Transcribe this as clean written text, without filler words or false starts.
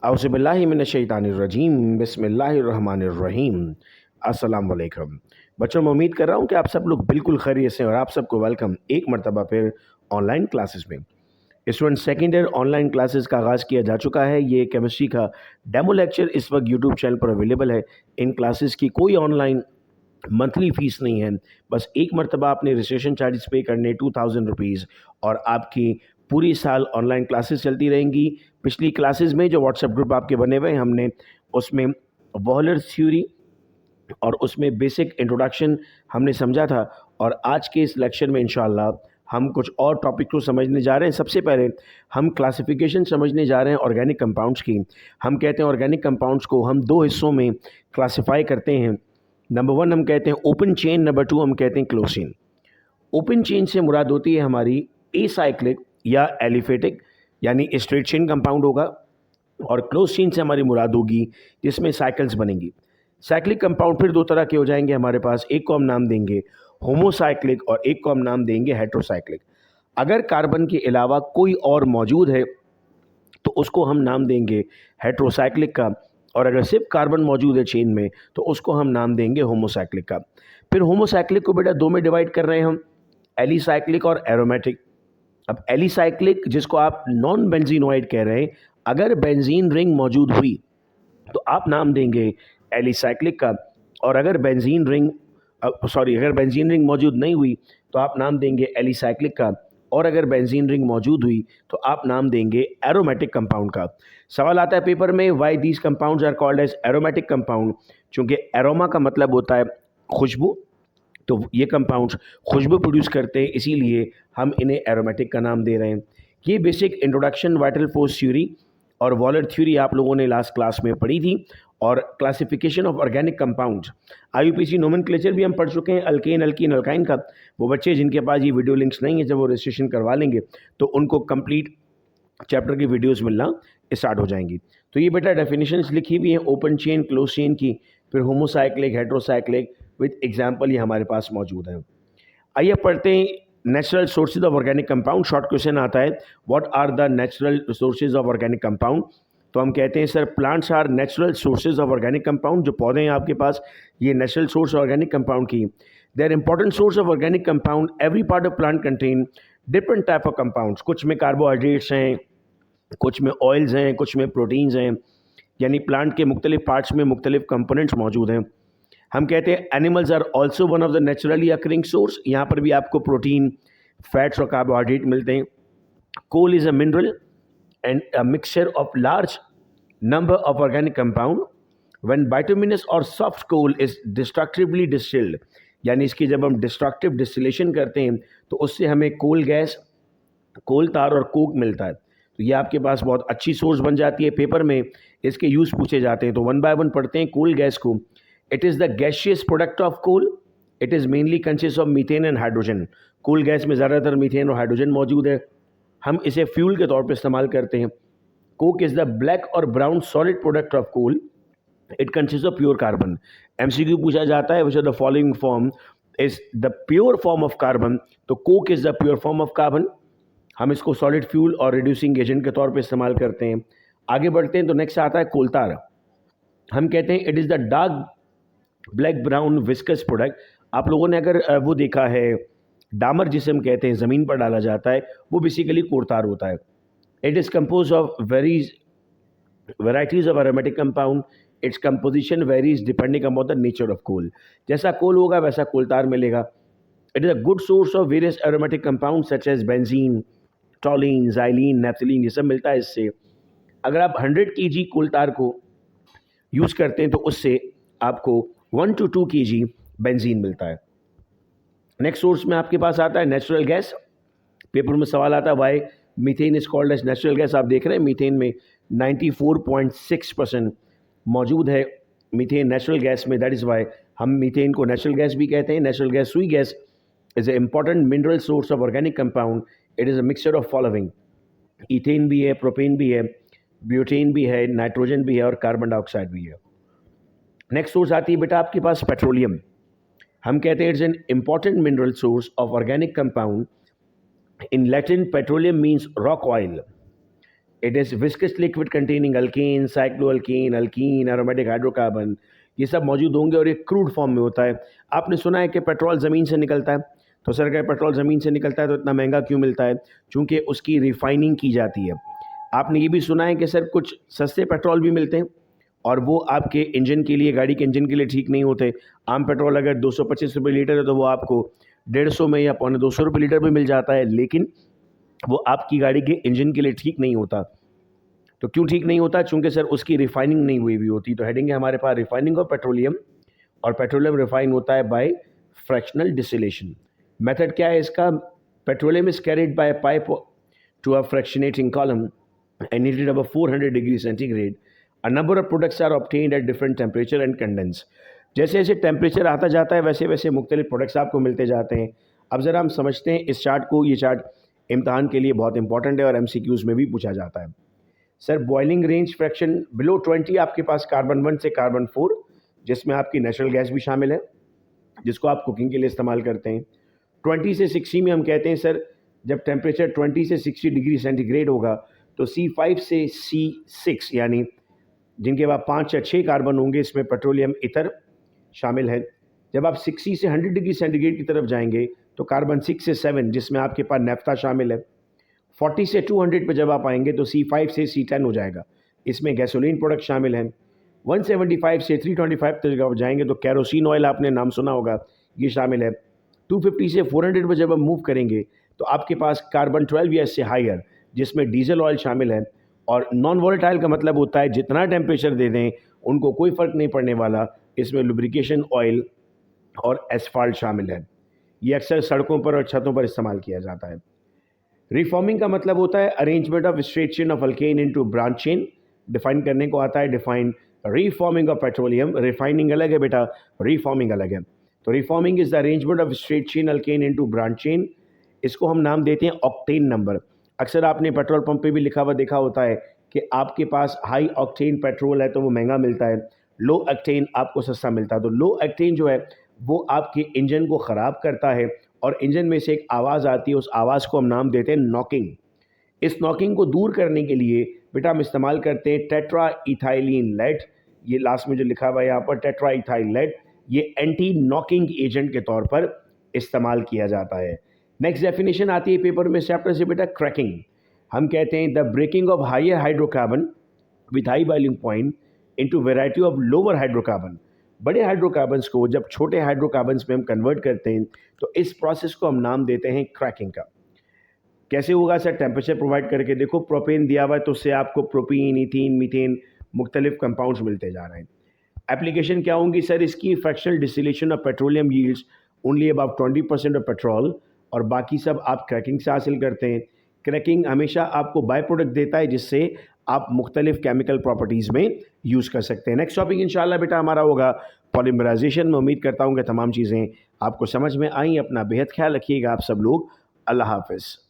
औज़ुबिल्लाहिमिनश्शैतानिर्रजीम बिस्मिल्लाहिर्रहमानिर्रहीम। अस्सलाम वालेकुम बच्चों, मैं उम्मीद कर रहा हूँ कि आप सब लोग बिल्कुल खैरियत से, और आप सबको वेलकम एक मरतबा फिर ऑनलाइन क्लासेस में। Student second year online classes का आगाज़ किया जा चुका है। ये केमिस्ट्री का डेमो लेक्चर इस वक्त यूट्यूब चैनल पर अवेलेबल है। इन क्लासेस की कोई ऑनलाइन मंथली फ़ीस नहीं है, बस एक मरतबा आपने रजिस्ट्रेशन चार्जेस पे करने 2000 रुपीज़, और आपकी पूरी साल ऑनलाइन क्लासेस चलती रहेंगी। पिछली क्लासेस में जो व्हाट्सएप ग्रुप आपके बने हुए हैं, हमने उसमें वॉलर थ्योरी और उसमें बेसिक इंट्रोडक्शन हमने समझा था, और आज के इस लेक्चर में इंशाल्लाह हम कुछ और टॉपिक को समझने जा रहे हैं। सबसे पहले हम क्लासिफिकेशन समझने जा रहे हैं ऑर्गेनिक कंपाउंड्स की। हम कहते हैं ऑर्गेनिक कंपाउंड्स को हम दो हिस्सों में क्लासिफाई करते हैं। नंबर वन हम कहते हैं ओपन चेन, नंबर टू हम कहते हैं क्लोज चेन। ओपन चेन से मुराद होती है हमारी एसाइक्लिक या एलिफेटिक यानी स्ट्रेट चेन कंपाउंड होगा, और क्लोज चेन से हमारी मुराद होगी जिसमें साइकिल्स बनेंगी। साइक्लिक कंपाउंड फिर दो तरह के हो जाएंगे हमारे पास। एक को हम नाम देंगे होमोसाइक्लिक और एक को हम नाम देंगे हेट्रोसाइक्लिक। अगर कार्बन के अलावा कोई और मौजूद है तो उसको हम नाम देंगे हेट्रोसाइक्लिक का, और अगर सिर्फ कार्बन मौजूद है चेन में तो उसको हम नाम देंगे होमोसाइक्लिक का। फिर होमोसाइक्लिक को बेटा दो में डिवाइड कर रहे हैं हम, एलिसाइक्लिक और एरोमेटिक। अब एलिसाइक्लिक जिसको आप नॉन बेंजीनोइड कह रहे हैं, अगर बेंजीन रिंग मौजूद हुई तो आप नाम देंगे एलिसाइक्लिक का, और अगर बेंजीन रिंग अगर बेंजीन रिंग मौजूद नहीं हुई तो आप नाम देंगे एलिसाइक्लिक का, और अगर बेंजीन रिंग मौजूद हुई तो आप नाम देंगे एरोमेटिक कंपाउंड का। सवाल आता है पेपर में, why these compounds are called as aromatic compound. चूंकि एरोमा का मतलब होता है खुशबू, तो ये कंपाउंड्स खुशबू प्रोड्यूस करते हैं, इसीलिए हम इन्हें एरोमेटिक का नाम दे रहे हैं। ये basic introduction vital force theory और वॉलर थ्योरी आप लोगों ने लास्ट क्लास में पढ़ी थी, और classification of organic compounds IUPAC nomenclature भी हम पढ़ चुके हैं, अल्केन अल्कीन अल्काइन का। वो बच्चे जिनके पास ये वीडियो लिंक्स नहीं है, जब वो रजिस्ट्रेशन करवा लेंगे तो उनको कंप्लीट चैप्टर की वीडियोस मिलना स्टार्ट हो जाएंगी। तो ये बेटा डेफिनेशंस लिखी हुई हैं ओपन चेन क्लोज चेन की, फिर होमोसाइक्लिक हेट्रोसाइक्लिक विद एग्जांपल ये हमारे पास मौजूद है। आइए पढ़ते हैं natural sources of organic compound. Short question आता है, what are the natural sources of organic compound. तो हम कहते हैं sir plants are natural sources of organic compound. जो पौधे हैं आपके पास, ये नेचुरल सोर्स ऑर्गेनिक कंपाउंड की। They are important source of organic compound. Every part of plant contain different type of compounds. कुछ में कार्बोहाइड्रेट्स हैं, कुछ में ऑयल्स हैं, कुछ में प्रोटीन्स हैं, यानी प्लांट के मुख्तलिफ पार्ट्स में मुख्तलिफ कंपोनेंट्स मौजूद हैं। हम कहते हैं animals are also one of the naturally occurring source. यहाँ पर भी आपको प्रोटीन, फैट्स और कार्बोहाइड्रेट मिलते हैं। Coal is a mineral and a mixture of large number of organic compound. When bituminous और soft coal is destructively distilled, यानी इसकी जब हम डिस्ट्रक्टिव डिस्टिलेशन करते हैं तो उससे हमें कोल गैस, कोल तार और कोक मिलता है। तो ये आपके पास बहुत अच्छी सोर्स बन जाती है। पेपर में इसके यूज़ पूछे जाते हैं, तो वन बाय वन पढ़ते हैं कोल गैस को। It is the gaseous product of coal. It is mainly consist of methane and hydrogen. Coal gas में ज़्यादातर मीथेन और हाइड्रोजन मौजूद है। हम इसे फ्यूल के तौर पर इस्तेमाल करते हैं। कोक इज़ द ब्लैक और brown solid product of coal. It consist of pure carbon. MCQ पूछा जाता है, which are the following form is the pure form of carbon. तो coke is the pure form of carbon. हम इसको solid fuel और reducing agent के तौर पे इस्तेमाल करते हैं। आगे बढ़ते हैं तो नेक्स्ट आता है कोलतार। हम कहते हैं it is the dark black brown viscous product. आप लोगों ने अगर वो देखा है, डामर जिसे हम कहते हैं ज़मीन पर डाला जाता है, वो बेसिकली कोलतार होता है। It is compose of varieties of aromatic compound. Its composition varies depending upon the nature of coal. जैसा कोल होगा वैसा कोलतार मिलेगा। It is a good source of various aromatic compound such as benzene, toluene, xylene, naphthalene, ये सब मिलता है इससे। अगर आप 100 kg कोलतार को यूज़ करते हैं तो उससे आपको 1 to 2 kg बेंजीन मिलता है। नेक्स्ट सोर्स में आपके पास आता है नेचुरल गैस। पेपर में सवाल आता है why methane is called as natural gas. आप देख रहे हैं मीथेन में 94.6% मौजूद है मीथेन नेचुरल गैस में। दैट इज़ वाई हम मीथेन को नेचुरल गैस भी कहते हैं। Natural gas, Sui gas, is a important mineral source of organic compound. It is a mixture of following, ethane भी है, प्रोपेन भी है, ब्यूटेन भी है, नाइट्रोजन भी है और कार्बन डाइऑक्साइड भी है। नेक्स्ट सोर्स आती है बेटा आपके पास पेट्रोलियम। हम कहते हैं it's an important mineral source of organic compound. In Latin petroleum means rock oil. It is viscous liquid containing alkane, cycloalkane, alkene, aromatic hydrocarbon, ये सब मौजूद होंगे और ये क्रूड फॉर्म में होता है। आपने सुना है कि पेट्रोल ज़मीन से निकलता है, तो सर अगर पेट्रोल ज़मीन से निकलता है तो इतना महंगा क्यों मिलता है? चूँकि उसकी रिफाइनिंग की जाती है। आपने ये भी सुना है कि सर कुछ सस्ते पेट्रोल भी मिलते हैं और वो आपके इंजन के लिए, गाड़ी के इंजन के लिए ठीक नहीं होते। आम पेट्रोल अगर 225 रुपये लीटर है तो वो आपको 150 में या पौने 200 रुपये लीटर में मिल जाता है, लेकिन वो आपकी गाड़ी के इंजन के लिए ठीक नहीं होता। तो क्यों ठीक नहीं होता? चूँकि सर उसकी रिफाइनिंग नहीं हुई होती। तो हेडिंग है हमारे पास रिफाइनिंग ऑफ पेट्रोलियम, और पेट्रोलियम रिफाइन होता है बाय फ्रैक्शनल डिस्टिलेशन। मेथड क्या है इसका? Petroleum is carried by pipe to a fractionating column and heated above 400 degrees centigrade. A number of products are obtained at different temperature and condense. जैसे जैसे temperature आता जाता है वैसे वैसे मुख्तलिफ प्रोडक्ट्स आपको मिलते जाते हैं। अब ज़रा हम समझते हैं इस चार्ट को। ये चार्ट इम्तहान के लिए बहुत इंपॉर्टेंट है और MCQs में भी पूछा जाता है। Sir boiling range fraction below 20 आपके पास कार्बन 1 से कार्बन 4, जिसमें आपकी नेचुरल गैस भी शामिल है जिसको आप कुकिंग के लिए इस्तेमाल करते हैं। 20 से 60 में हम कहते हैं सर जब टेम्परेचर 20 से 60 डिग्री सेंटीग्रेड होगा तो C5 से C6 यानी जिनके बाद 5 या 6 कार्बन होंगे, इसमें पेट्रोलियम इथर शामिल है। जब आप 60 से 100 डिग्री सेंटीग्रेड की तरफ जाएंगे तो कार्बन 6 से 7 जिसमें आपके पास नेफ्था शामिल है। 40 से 200 पे जब आप आएंगे तो C5 से C10 हो जाएगा, इसमें गैसोलीन प्रोडक्ट शामिल हैं। 175 से 325 तक जब आप जाएंगे तो कैरोसिन ऑयल आपने नाम सुना होगा, ये शामिल है। 250 से 400 पर जब हम मूव करेंगे तो आपके पास कार्बन 12 या इससे हायर जिसमें डीजल ऑयल शामिल है। और नॉन वोलेटाइल का मतलब होता है जितना टेम्परेचर दे दें उनको कोई फ़र्क नहीं पड़ने वाला, इसमें लुब्रिकेशन ऑयल और एसफाल्ट शामिल है। ये अक्सर सड़कों पर और छतों पर इस्तेमाल किया जाता है। रिफॉर्मिंग का मतलब होता है arrangement of straight chain of alkane into branch chain. Define करने को आता है define reforming of petroleum. Refining अलग है बेटा, रिफॉर्मिंग अलग है। तो reforming is the arrangement of straight chain alkane into branch chain. इसको हम नाम देते हैं ऑक्टेन नंबर। अक्सर आपने पेट्रोल पंप पे भी लिखा हुआ देखा होता है कि आपके पास हाई ऑक्टेन पेट्रोल है तो वो महंगा मिलता है, लो ऑक्टेन आपको सस्ता मिलता है। तो लो ऑक्टेन जो है वो आपके इंजन को ख़राब करता है और इंजन में से एक आवाज़ आती है, उस आवाज़ को हम नाम देते हैं नॉकिंग। इस नॉकिंग को दूर करने के लिए बेटा हम इस्तेमाल करते हैं टेट्रा इथाइलिन लेड। ये लास्ट में जो लिखा हुआ है यहाँ पर टेट्रा इथाइल लेड, ये एंटी नॉकिंग एजेंट के तौर पर इस्तेमाल किया जाता है। नेक्स्ट डेफिनेशन आती है पेपर में चैप्टर से बेटा क्रैकिंग। हम कहते हैं the breaking of higher hydrocarbon with high boiling point into variety of lower hydrocarbon. बड़े हाइड्रोकार्बन्स को जब छोटे हाइड्रोकार्बन्स में हम कन्वर्ट करते हैं तो इस प्रोसेस को हम नाम देते हैं क्रैकिंग का। कैसे होगा सर? टेम्परेचर प्रोवाइड करके देखो, प्रोपेन दिया हुआ है तो उससे आपको प्रोपीन, इथीन, मीथेन मुख्तलिफ कंपाउंड्स मिलते जा रहे हैं। एप्लीकेशन क्या होंगी सर इसकी? Fractional distillation of petroleum yields only about 20% of petrol, और बाकी सब आप क्रैकिंग से हासिल करते हैं। क्रैकिंग हमेशा आपको बाय प्रोडक्ट देता है जिससे आप मुख्तलिफ केमिकल प्रॉपर्टीज़ में यूज़ कर सकते हैं। नेक्स्ट टॉपिक इंशाल्लाह बेटा हमारा होगा पॉलीमराइजेशन। मैं उम्मीद करता हूँ कि तमाम चीज़ें आपको समझ में आई। अपना बेहद ख्याल रखिएगा आप सब लोग। अल्लाह हाफ़िज़।